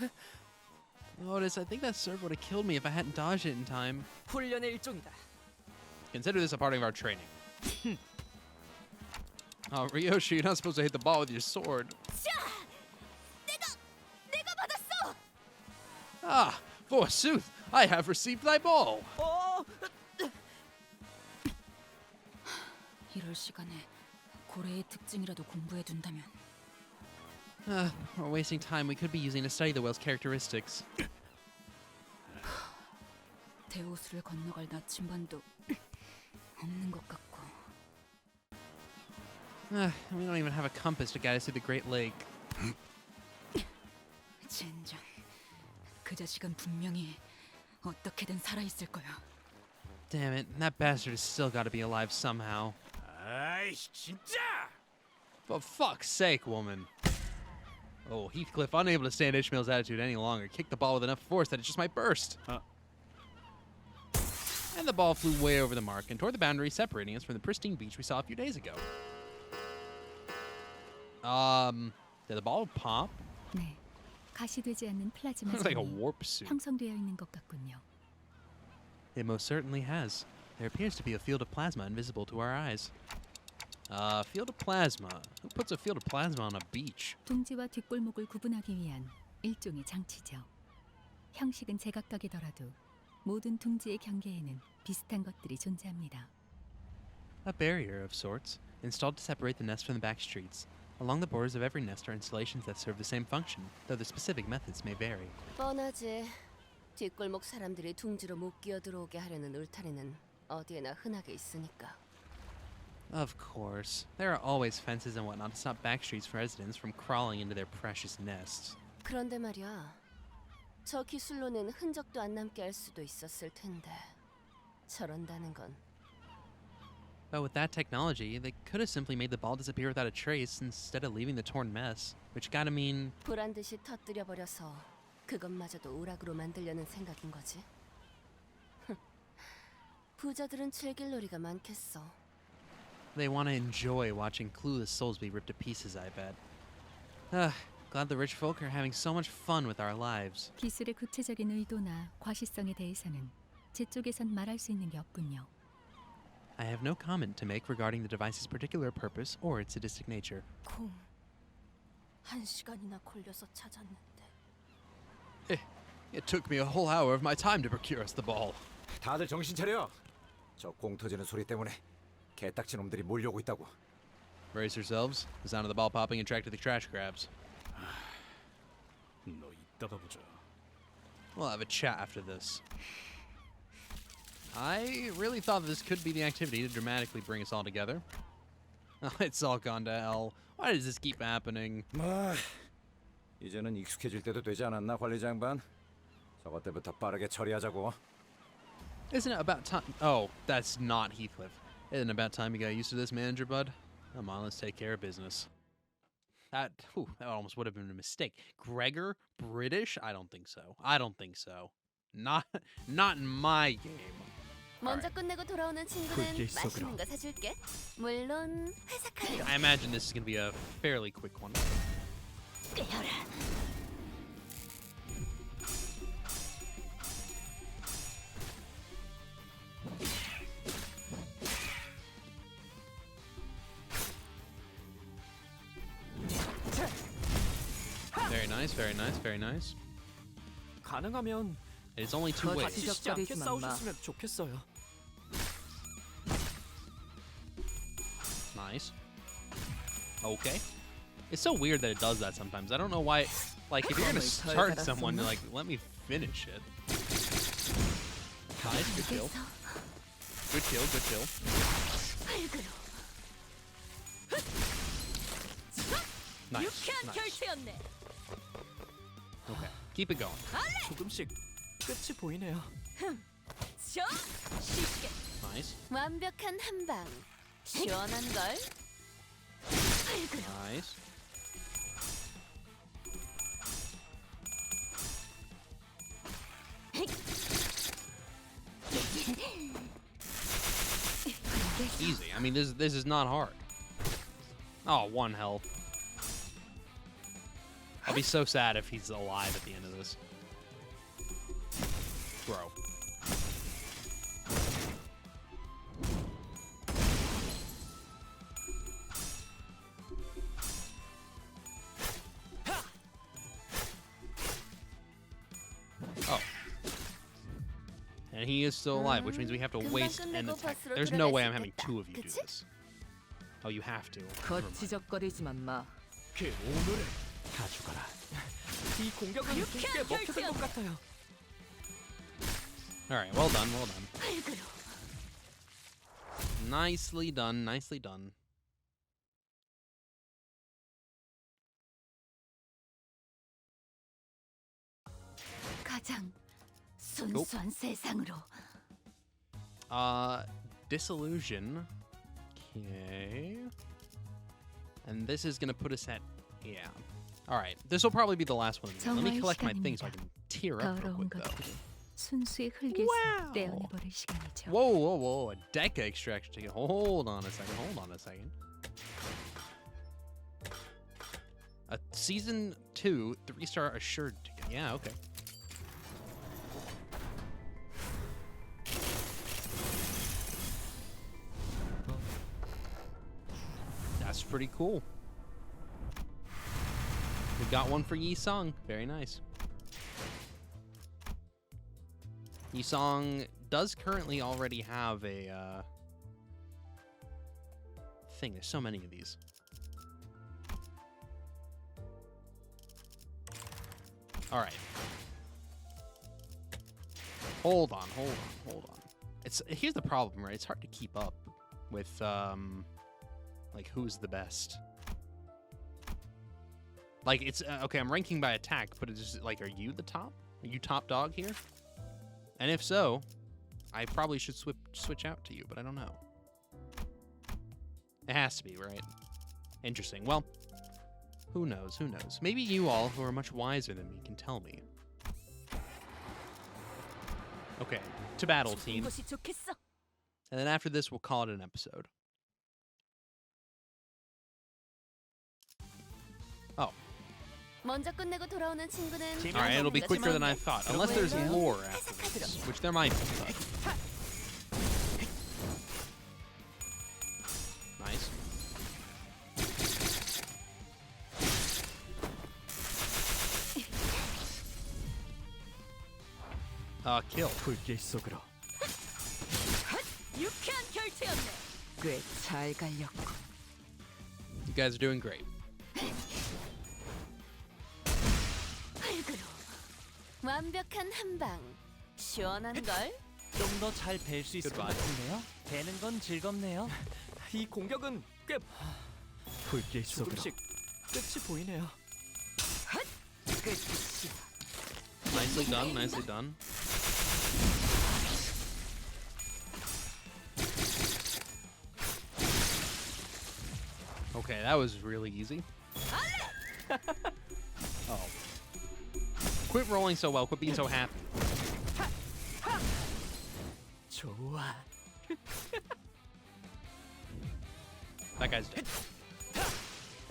Otis, I think that serve would have killed me if I hadn't dodged it in time. 훈련의 일종이다. Consider this a part of our training. Ryoshi, you're not supposed to hit the ball with your sword. 자, 내가 받았어. Ah, forsooth, I have received thy ball. 이럴 시간에 고래의 특징이라도 공부해 둔다면. We're wasting time we could be using to study the whale's characteristics. 대호수를 건너갈 나침반도 없는 것 같고. We don't even have a compass to guide us through the Great Lake. 젠장. 그 자식은 분명히 어떻게든 살아 있을 거야. Damn it, that bastard has still got to be alive somehow. 아이씨 진짜! For fuck's sake, woman. Oh, Heathcliff, unable to stand Ishmael's attitude any longer, kicked the ball with enough force that it just might burst. And the ball flew way over the mark and toward the boundary separating us from the pristine beach we saw a few days ago. Did the ball pop? 네, 가시되지 않는 플라즈마 Looks like a 점이 warp suit. 형성되어 있는 것 같군요. It most certainly has. There appears to be a field of plasma invisible to our eyes. Field of plasma. Who puts a field of plasma on a beach? 둥지와 뒷골목을 구분하기 위한 일종의 장치죠. 형식은 제각각이더라도 모든 둥지의 경계에는 비슷한 것들이 존재합니다. A barrier of sorts, installed to separate the nest from the back streets. Along the borders of every nest are installations that serve the same function, though the specific methods may vary. 뻔하지. 뒷골목 사람들이 둥지로 못 끼어들어오게 하려는 울타리는 어디에나 흔하게 있으니까. Of course. There are always fences and whatnot to stop backstreets residents from crawling into their precious nests. 그런데 말이야. 저 기술로는 흔적도 안 남게 할 수도 있었을 텐데. 저런다는 건. But with that technology, they could have simply made the ball disappear without a trace instead of leaving the torn mess, which gotta mean... 보란듯이 터뜨려 버려서 그것마저도 오락으로 만들려는 생각인 거지. 부자들은 즐길 놀이가 많겠어. They want to enjoy watching clueless souls be ripped to pieces, I bet. Glad the rich folk are having so much fun with our lives. 기술의 구체적인 의도나 과시성에 대해서는 제 쪽에선 말할 수 있는 게 없군요. I have no comment to make regarding the device's particular purpose or its sadistic nature. 공 1시간이나 걸려서 찾았는데. It took me a whole hour of my time to procure us the ball. 다들 정신 차려. 저 공 터지는 소리 때문에 개딱지 놈들이 몰려오고 있다고. Brace yourselves. The sound of the ball popping attracted the trash crabs. 너 이따가 보자. We'll have a chat after this. I really thought this could be the activity to dramatically bring us all together. Oh, it's all gone to hell. Why does this keep happening? 뭐 이제는 익숙해질 때도 되지 않았나 관리자 양반? 저것 때부터 빠르게 처리하자고. Isn't it about time? Oh, that's not Heathcliff. Isn't it about time you got used to this, manager bud? Come on, let's take care of business. That almost would have been a mistake. Gregor, British? I don't think so. I don't think so. Not in my game. 먼저 끝내고 돌아오는 친구는 불길 속으로. 맛있는 거 사줄게. 물론 회사 카드. I imagine this is going to be a fairly quick one. 꿰어라. Very nice, very nice, very nice. 가능하면 It's only two ways. 다치지 않게 싸우셨으면 좋겠어요. Nice. Okay. It's so weird that it does that sometimes. I don't know why. Like, if you're gonna start someone, like, let me finish it. Nice, good kill. Good kill, good kill. Nice, nice. 결투였네. Okay, keep it going. 조금씩 끝이 보이네요. 저 쉽게. Nice, 완벽한 한 방. 시원한 걸. nice. Easy. I mean, this is not hard. Oh, 1 health. I'll be so sad if he's alive at the end of this. Bro. Oh. And he is still alive, which means we have to waste an attack. There's no way I'm having 2 of you do this. Oh, you have to. Never mind. 거치적거리지만 마. 그 오늘을 가져가라. 이 공격은 꽤 먹혀든 것 같아요. Alright, well done, well done. Nicely done, nicely done. 가장 순수한 세상으로. Disillusion. Okay. And this is gonna put us at, yeah. Alright, this will probably be the last one. Let me collect my things so I can tear up real 더러운 quick, though. 것들을 순수의 흙에서 떼어내버릴 시간이죠. Whoa, whoa, whoa, a Deca extraction ticket. Hold on a second, hold on a second. A Season 2 3-star assured ticket. Yeah, okay. That's pretty cool. We got one for Yi Song. Very nice. Yi Song does currently already have a thing. There's so many of these. All right. Hold on. Here's the problem, right? It's hard to keep up with like who's the best. Like it's okay. I'm ranking by attack, but it's just like, are you the top? Are you top dog here? And if so, I probably should switch out to you, but I don't know. It has to be, right? Interesting. Well, who knows? Who knows? Maybe you all, who are much wiser than me, can tell me. Okay, to battle, team. And then after this, we'll call it an episode. Oh. 먼저 끝내고 돌아오는 친구는 Alright, it'll be quicker than I thought. Unless there's lore after this, which there might be. But... Nice. Kill. 불길 속으로. 유쾌한 결투였네. 꽤 잘 갈렸고. You guys are doing great. 완벽한 한방. 시원한 걸. 좀 더 잘 뵐 수 있을 것 Goodbye. 같은데요. 뵈는 건 즐겁네요. 이 공격은 꽤 불길 속으로. 조금씩 끝이 보이네요. Nicely done, nicely done. Okay, that was really easy. Oh. Quit rolling so well, quit being so happy. 좋아. That guy's dead.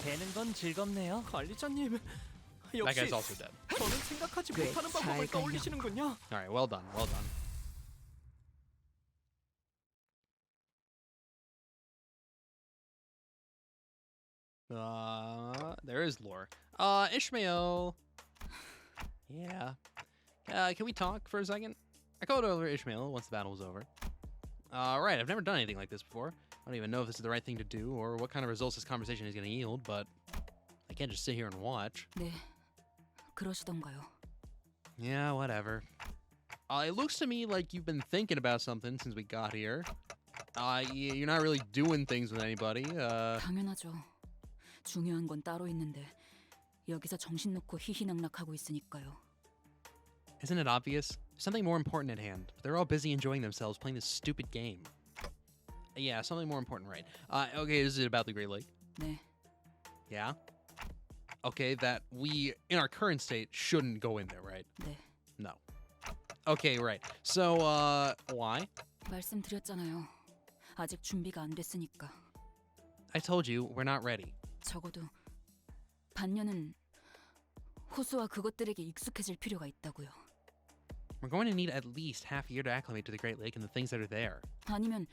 뵈는 건 즐겁네요. 관리자님. That 역시 guy's also dead. 저는 생각하지 못하는 방법을 떠올리시는군요. Alright, well done, well done. There is lore. Ishmael. Yeah. Can we talk for a second? I called over Ishmael once the battle was over. Right, I've never done anything like this before. I don't even know if this is the right thing to do or what kind of results this conversation is going to yield, but I can't just sit here and watch. 네, 그러시던가요. Yeah, whatever. It looks to me like you've been thinking about something since we got here. You're not really doing things with anybody. 당연하죠. 중요한 건 따로 있는데 여기서 정신 놓고 희희낙낙하고 있으니까요. Isn't it obvious? There's something more important at hand. They're all busy enjoying themselves playing this stupid game. Yeah, something more important, right? Okay, is it about the Great Lake? 네. Yeah? Okay, that we, in our current state, shouldn't go in there, right? 네. No. Okay, right. So, why? 말씀드렸잖아요. 아직 준비가 안 됐으니까. I told you we're not ready. 적어도 반년은 호수와 그것들에게 익숙해질 필요가 있다고요. We're going to need at least half a year to acclimate to the Great Lake and the things that are there. 아니면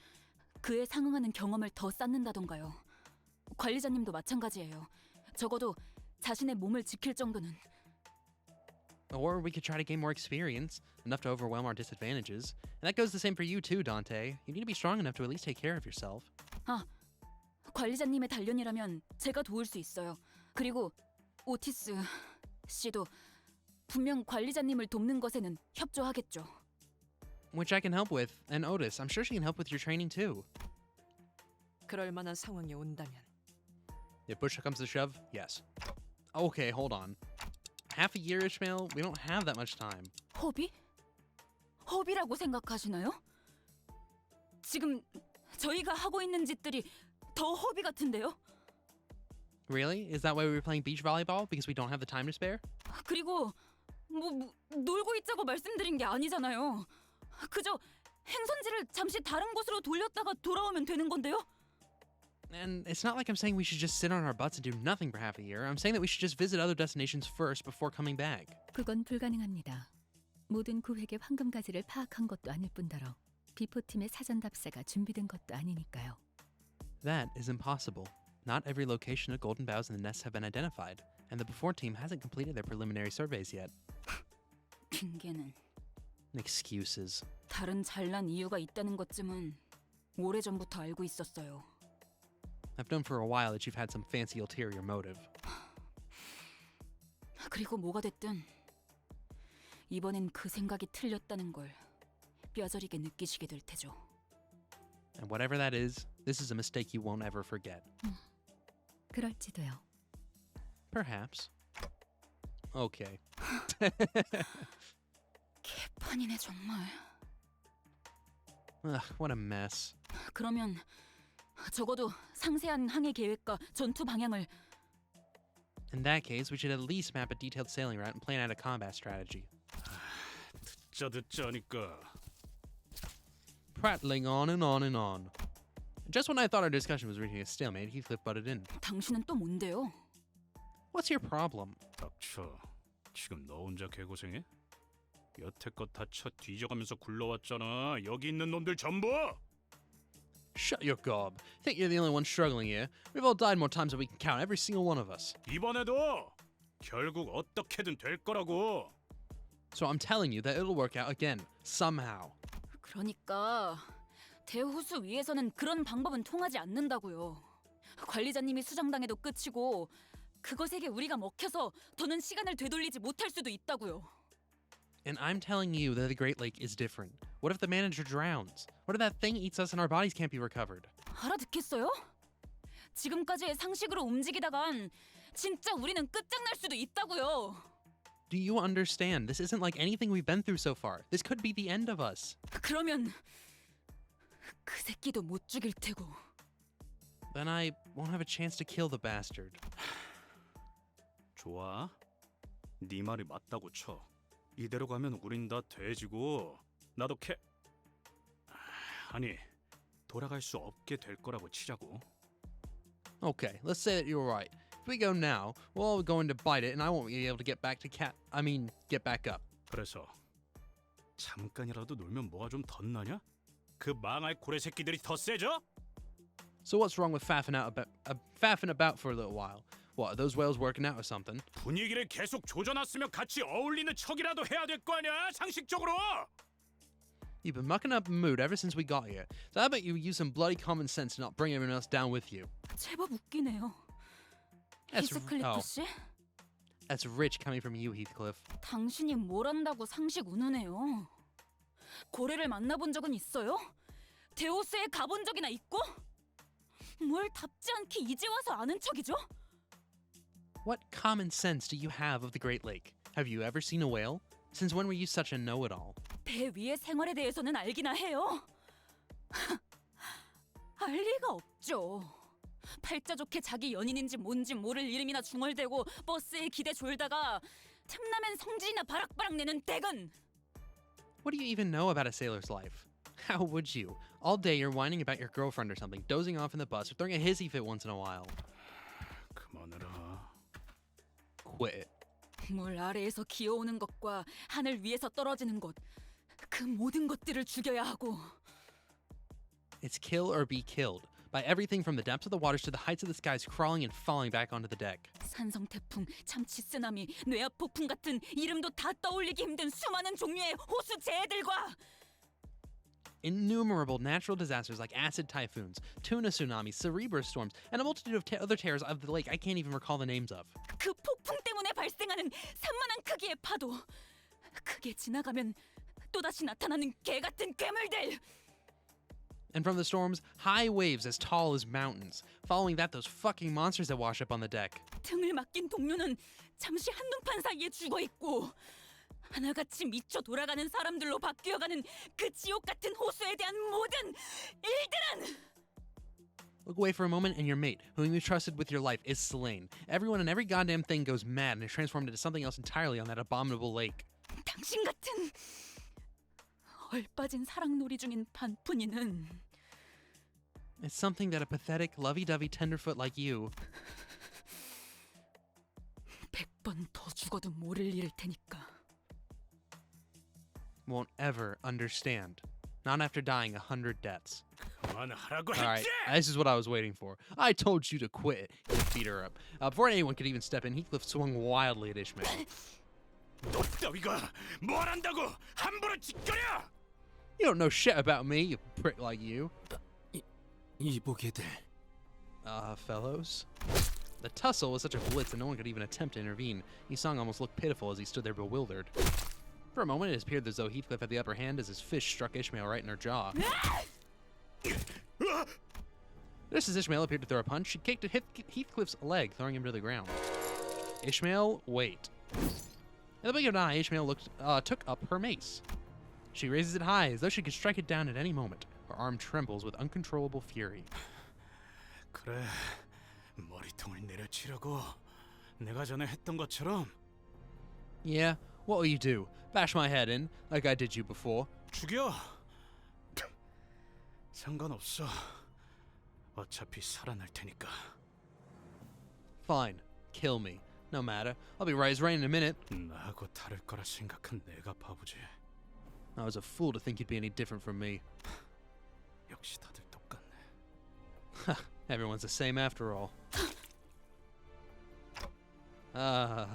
그에 상응하는 경험을 더 쌓는다던가요. 관리자님도 마찬가지예요. 적어도 자신의 몸을 지킬 정도는. Or we could try to gain more experience, enough to overwhelm our disadvantages. And that goes the same for you too, Dante. You need to be strong enough to at least take care of yourself. 아, 관리자님의 단련이라면 제가 도울 수 있어요. 그리고 오티스 씨도 분명 관리자님을 돕는 것에는 협조하겠죠. Which I can help with. And Otis, I'm sure she can help with your training too. 그럴 만한 상황이 온다면 If push comes to shove, yes. Okay, hold on. Half a year, Ishmael? We don't have that much time. 허비? 허비라고 생각하시나요? 지금 저희가 하고 있는 짓들이 더 허비 같은데요? Really? Is that why we were playing beach volleyball? Because we don't have the time to spare? 그리고 놀고 있자고 말씀드린 게 아니잖아요. 그저 행선지를 잠시 다른 곳으로 돌렸다가 돌아오면 되는 건데요. And it's not like I'm saying we should just sit on our butts and do nothing for half a year. I'm saying that we should just visit other destinations first before coming back. 그건 불가능합니다. 모든 구획의 황금가지를 파악한 것도 아닐 뿐더러 비포팀의 사전 답사가 준비된 것도 아니니까요. That is impossible. Not every location of golden boughs in the nests have been identified, and the before team hasn't completed their preliminary surveys yet. 핑계는 Excuses. 다른 잘난 이유가 있다는 것쯤은 오래전부터 알고 있었어요. I've known for a while that you've had some fancy ulterior motive. 그리고 뭐가 됐든 이번엔 그 생각이 틀렸다는 걸 뼈저리게 느끼시게 될 테죠. And whatever that is, this is a mistake you won't ever forget. 그럴지도요. Perhaps. Okay. 개판이네 정말. Ugh, what a mess. 그러면 적어도 상세한 항해 계획과 전투 방향을. In that case, we should at least map a detailed sailing route and plan out a combat strategy. 듣자니까. Prattling on and on and on. Just when I thought our discussion was reaching a stalemate, Heathcliff butted in. 당신은 또 뭔데요? What's your problem? 닥쳐. 지금 너 혼자 개고생해? 여태껏 다쳐 뒤져가면서 굴러왔잖아. 여기 있는 놈들 전부. Shut your gob. Think you're the only one struggling here? We've all died more times than we can count, every single one of us. 이번에도 결국 어떻게든 될 거라고. So I'm telling you that it'll work out again, somehow. 그러니까 대호수 위에서는 그런 방법은 통하지 않는다고요. 관리자님이 수정당해도 끝이고 그것에게 우리가 먹혀서 더는 시간을 되돌리지 못할 수도 있다고요. And I'm telling you that the Great Lake is different. What if the manager drowns? What if that thing eats us and our bodies can't be recovered? 알아듣겠어요? 지금까지의 상식으로 움직이다간 진짜 우리는 끝장날 수도 있다고요. Do you understand? This isn't like anything we've been through so far. This could be the end of us. 그러면 그 새끼도 못 죽일 테고. Then I won't have a chance to kill the bastard. 좋아. 네 말이 맞다고 쳐. 이대로 가면 우린 다 돼지고 나도 아니 돌아갈 수 없게 될 거라고 치자고. Okay, let's say that you're right. If we go now, we're all going to bite it and I won't be able to get back to get back up. 그래서 잠깐이라도 놀면 뭐가 좀 덧나냐? 그 망할 고래 새끼들이 더 세져? So what's wrong with faffing about for a little while? What, are those whales working out or something? 분위기를 계속 조져놨으면 같이 어울리는 척이라도 해야 될 거 아니야? 상식적으로! You've been mucking up a mood ever since we got here. So how about you use some bloody common sense to not bring everyone else down with you? 제법 웃기네요. 히스클리프 씨? That's rich coming from you, Heathcliff. 당신이 뭘 안다고 상식 운우네요. 고래를 만나본 적은 있어요? 데오스에 가본 적이나 있고? 뭘 답지 않게 이제 와서 아는 척이죠? What common sense do you have of the Great Lake? Have you ever seen a whale? Since when were you such a know-it-all? 배 위의 생활에 대해서는 알기나 해요. 알 리가 없죠. 팔자 좋게 자기 연인인지 뭔지 모를 이름이나 중얼대고 버스에 기대 졸다가 틈나면 성질이나 바락바락 내는 댁은. What do you even know about a sailor's life? How would you? All day you're whining about your girlfriend or something, dozing off in the bus, or throwing a hissy fit once in a while. 그만해라. Quit. 물 아래에서 기어오는 것과 하늘 위에서 떨어지는 것, 그 모든 것들을 죽여야 하고. It's kill or be killed. By everything from the depths of the waters to the heights of the skies, crawling and falling back onto the deck. 산성 태풍, 참치 쓰나미, 뇌압 폭풍 같은 이름도 다 떠올리기 힘든 수많은 종류의 호수 재해들과 Innumerable natural disasters like acid typhoons, tuna tsunamis, Cerberus storms, and a multitude of other terrors of the lake I can't even recall the names of. 그 폭풍 때문에 발생하는 산만한 크기의 파도. 크게 지나가면 또다시 나타나는 개 같은 괴물들. And from the storms, high waves as tall as mountains. Following that, those fucking monsters that wash up on the deck. 등을 맡긴 동료는 잠시 한눈판 사이에 죽어 있고 하나같이 미쳐 돌아가는 사람들로 바뀌어가는 그 지옥 같은 호수에 대한 모든 일들은 Look away for a moment and your mate, whom you trusted with your life, is slain. Everyone and every goddamn thing goes mad and is transformed into something else entirely on that abominable lake. 당신 같은 얼빠진 사랑놀이 중인 반푼이는 It's something that a pathetic, lovey-dovey tenderfoot like you 100번 더 죽어도 모를 일일 테니까. won't ever understand. Not after dying 100 deaths. 그만하라고 Alright, 했지! this is what I was waiting for. I told you to quit. He beat her up. Before anyone could even step in, Heathcliff swung wildly at Ishmael. 너 따위가 뭘 안다고 함부로 짓거려! You don't know shit about me, you prick like you. 이보게들. Fellows? The tussle was such a blitz that no one could even attempt to intervene. Yisong almost looked pitiful as he stood there bewildered. For a moment, it appeared as though Heathcliff had the upper hand as his fist struck Ishmael right in her jaw. Just as Ishmael appeared to throw a punch, she kicked at Heathcliff's leg, throwing him to the ground. Ishmael, wait. In the blink of an eye, Ishmael took up her mace. She raises it high, as though she could strike it down at any moment. Her arm trembles with uncontrollable fury. 그래, 머리통을 내려치려고 내가 전에 했던 것처럼. Yeah, what will you do? Bash my head in, like I did you before? 죽여. 상관없어. 어차피 살아날 테니까. Fine, kill me. No matter. I'll be right as rain in a minute. 나하고 다를 거라 생각한 내가 바보지. I was a fool to think you'd be any different from me. 역시 다들 똑같네. Everyone's the same after all. I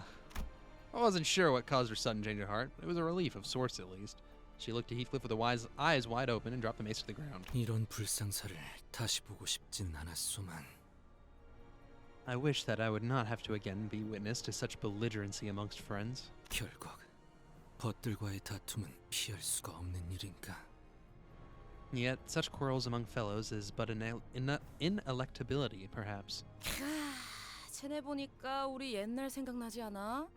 wasn't sure what caused her sudden change of heart, but it was a relief of sorts at least. She looked to Heathcliff with the eyes wide open and dropped the mace to the ground. 이런 불상사를 다시 보고 싶진 않았소만. I wish that I would not have to again be witness to such belligerency amongst friends. 결국 벗들과의 다툼은 피할 수가 없는 일인가. Yet such quarrels among fellows is but an inelectability, perhaps. 쟤네 보니까 우리 옛날 생각나지 않아?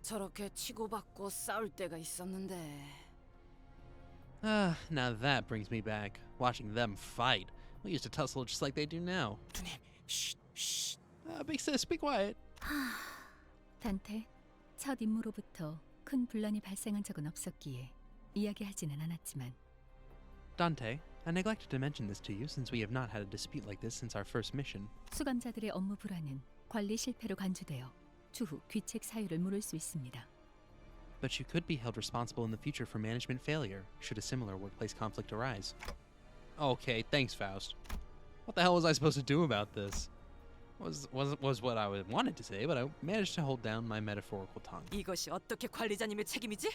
저렇게 치고받고 싸울 때가 있었는데. Now that brings me back. Watching them fight. We used to tussle just like they do now. 누님, shh. Big sis, be quiet. 단테, 첫 임무로부터 큰 분란이 발생한 적은 없었기에 이야기하지는 않았지만 Dante, I neglected to mention this to you since we have not had a dispute like this since our first mission. 수감자들의 업무 불안은 관리 실패로 간주되어 추후 귀책 사유를 물을 수 있습니다. But you could be held responsible in the future for management failure should a similar workplace conflict arise. Okay, thanks, Faust. What the hell was I supposed to do about this? Was what I wanted to say, but I managed to hold down my metaphorical tongue. 이것이 어떻게 관리자님의 책임이지?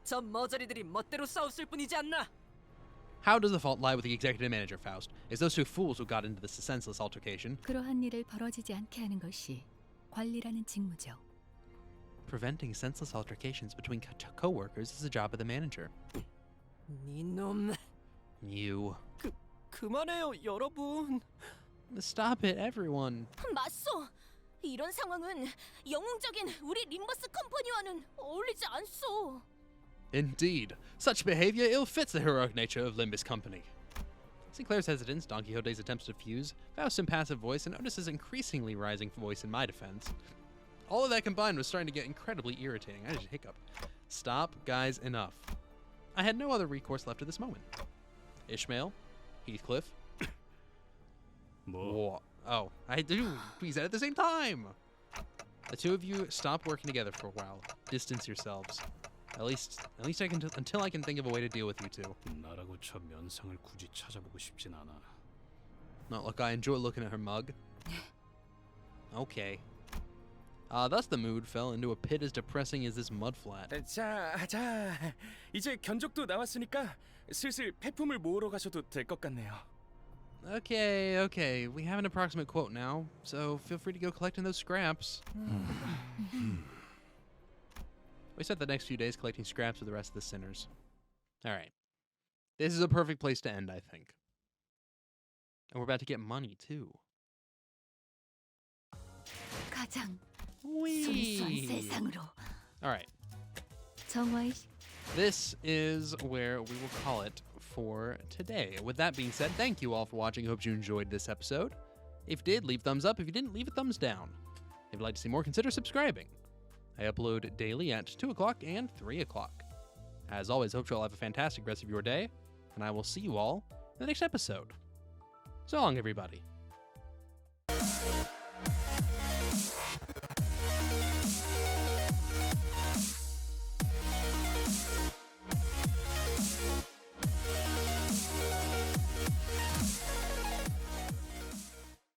저 머저리들이 멋대로 싸웠을 뿐이지 않나? How does the fault lie with the executive manager, Faust? It's those two fools who got into this senseless altercation. 그러한 일을 벌어지지 않게 하는 것이 관리라는 직무죠. Preventing senseless altercations between co-workers is the job of the manager. 니놈. You. 그만해요, 여러분. Stop it, everyone. 맞소. 이런 상황은 영웅적인 우리 림버스 컴퍼니와는 어울리지 않소. Indeed. Such behavior ill-fits the heroic nature of Limbus Company. Sinclair's hesitance, Don Quixote's attempts to fuse, Faust's impassive voice, and Otis's increasingly rising voice in my defense. All of that combined was starting to get incredibly irritating. I just hiccup. Stop, guys, enough. I had no other recourse left at this moment. Ishmael, Heathcliff. 뭐? Oh, I do. We said at the same time. The two of you stop working together for a while. Distance yourselves. At least I can until I can think of a way to deal with you two. 나라고 저 면상을 굳이 찾아보고 싶진 않아. No, look, I enjoy looking at her mug. Okay. Thus the mood fell into a pit as depressing as this mudflat. 자, 이제 견적도 나왔으니까 슬슬 폐품을 모으러 가셔도 될 것 같네요. Okay. We have an approximate quote now, so feel free to go collecting those scraps. We spent the next few days collecting scraps with the rest of the sinners. All right. This is a perfect place to end, I think. And we're about to get money, too. 가장 Whee! 순수한 세상으로. All right. 정화의 This is where we will call it for today. With that being said, thank you all for watching. I hope you enjoyed this episode. If you did, leave a thumbs up. If you didn't, leave a thumbs down. If you'd like to see more, consider subscribing. I upload daily at 2 o'clock and 3 o'clock. As always, I hope you all have a fantastic rest of your day, and I will see you all in the next episode. So long, everybody.